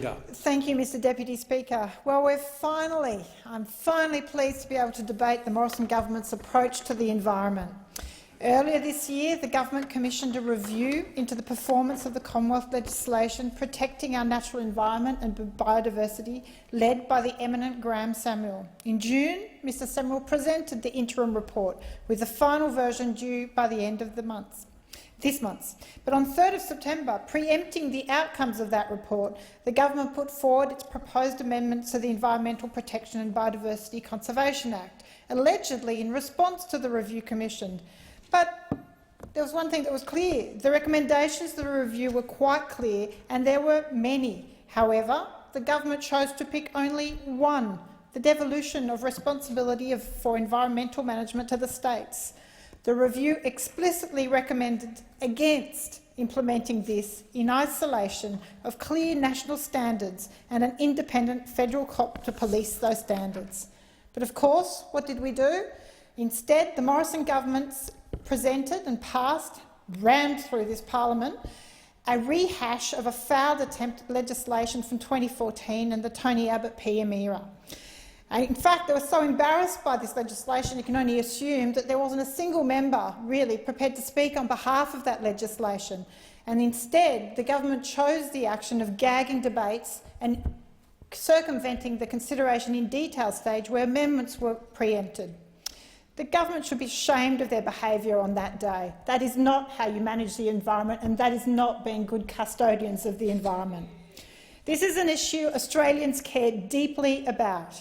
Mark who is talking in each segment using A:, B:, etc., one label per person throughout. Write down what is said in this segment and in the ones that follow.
A: Thank you, Mr Deputy Speaker. Well, I'm finally pleased to be able to debate the Morrison Government's approach to the environment. Earlier this year, the Government commissioned a review into the performance of the Commonwealth legislation protecting our natural environment and biodiversity, led by the eminent Graham Samuel. In June, Mr Samuel presented the interim report, with the final version due by the end of this month. But on 3 September, preempting the outcomes of that report, the Government put forward its proposed amendments to the Environmental Protection and Biodiversity Conservation Act, allegedly in response to the review commissioned. But there was one thing that was clear. The recommendations of the review were quite clear, and there were many. However, the Government chose to pick only one: the devolution of responsibility for environmental management to the states. The review explicitly recommended against implementing this in isolation of clear national standards and an independent federal cop to police those standards. But of course, what did we do? Instead, the Morrison Government presented and passed, rammed through this parliament, a rehash of a failed attempt at legislation from 2014 and the Tony Abbott PM era. In fact, they were so embarrassed by this legislation, you can only assume that there wasn't a single member really prepared to speak on behalf of that legislation. And instead, the Government chose the action of gagging debates and circumventing the consideration in detail stage where amendments were preempted. The Government should be ashamed of their behaviour on that day. That is not how you manage the environment, and that is not being good custodians of the environment. This is an issue Australians care deeply about.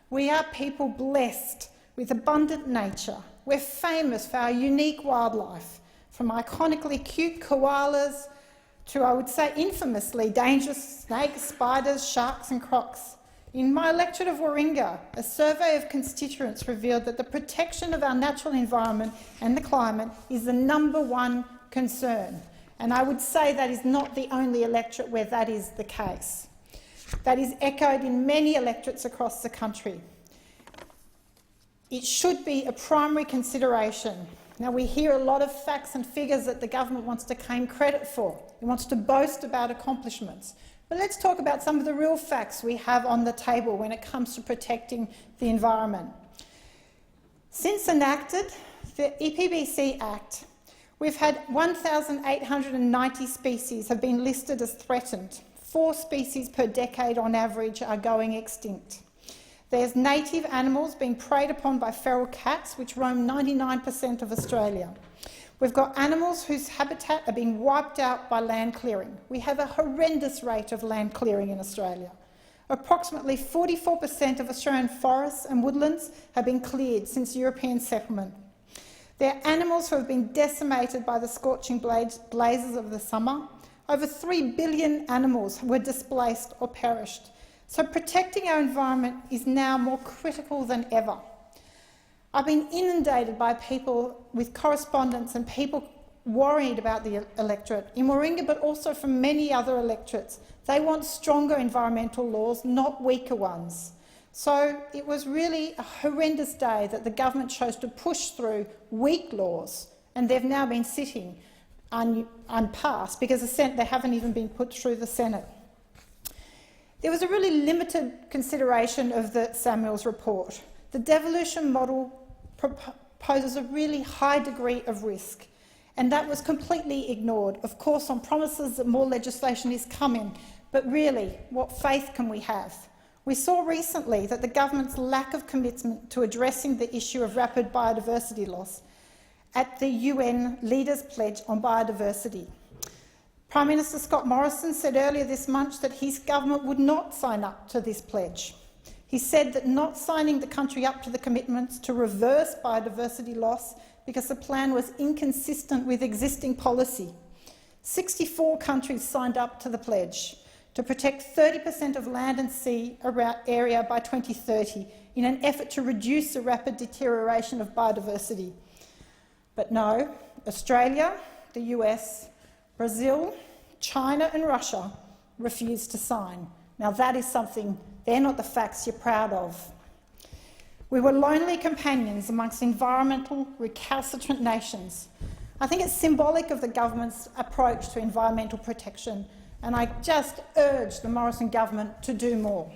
A: We are people blessed with abundant nature. We're famous for our unique wildlife, from iconically cute koalas to, I would say, infamously dangerous snakes, spiders, sharks and crocs. In my electorate of Warringah, a survey of constituents revealed that the protection of our natural environment and the climate is the #1 concern, and I would say that is not the only electorate where that is the case. That is echoed in many electorates across the country. It should be a primary consideration. Now, we hear a lot of facts and figures that the Government wants to claim credit for. It wants to boast about accomplishments. But let's talk about some of the real facts we have on the table when it comes to protecting the environment. Since enacted the EPBC Act, we've had 1,890 species have been listed as threatened. 4 species per decade on average are going extinct. There's native animals being preyed upon by feral cats, which roam 99% of Australia. We've got animals whose habitat are being wiped out by land clearing. We have a horrendous rate of land clearing in Australia. Approximately 44% of Australian forests and woodlands have been cleared since European settlement. There are animals who have been decimated by the scorching blazes of the summer. Over 3 billion animals were displaced or perished. So protecting our environment is now more critical than ever. I've been inundated by people with correspondence and people worried about the electorate in Warringah, but also from many other electorates. They want stronger environmental laws, not weaker ones. So it was really a horrendous day that the Government chose to push through weak laws, and they've now been sitting unpassed because they haven't even been put through the Senate. There was a really limited consideration of the Samuels report. The devolution model poses a really high degree of risk, and that was completely ignored, of course on promises that more legislation is coming, but really, what faith can we have? We saw recently that the Government's lack of commitment to addressing the issue of rapid biodiversity loss at the UN Leaders' Pledge on Biodiversity. Prime Minister Scott Morrison said earlier this month that his government would not sign up to this pledge. He said that not signing the country up to the commitments to reverse biodiversity loss because the plan was inconsistent with existing policy. 64 countries signed up to the pledge to protect 30% of land and sea area by 2030 in an effort to reduce the rapid deterioration of biodiversity. But no, Australia, the US, Brazil, China and Russia refused to sign. Now that is something, they're not the facts you're proud of. We were lonely companions amongst environmental recalcitrant nations. I think it's symbolic of the government's approach to environmental protection and I just urge the Morrison Government to do more.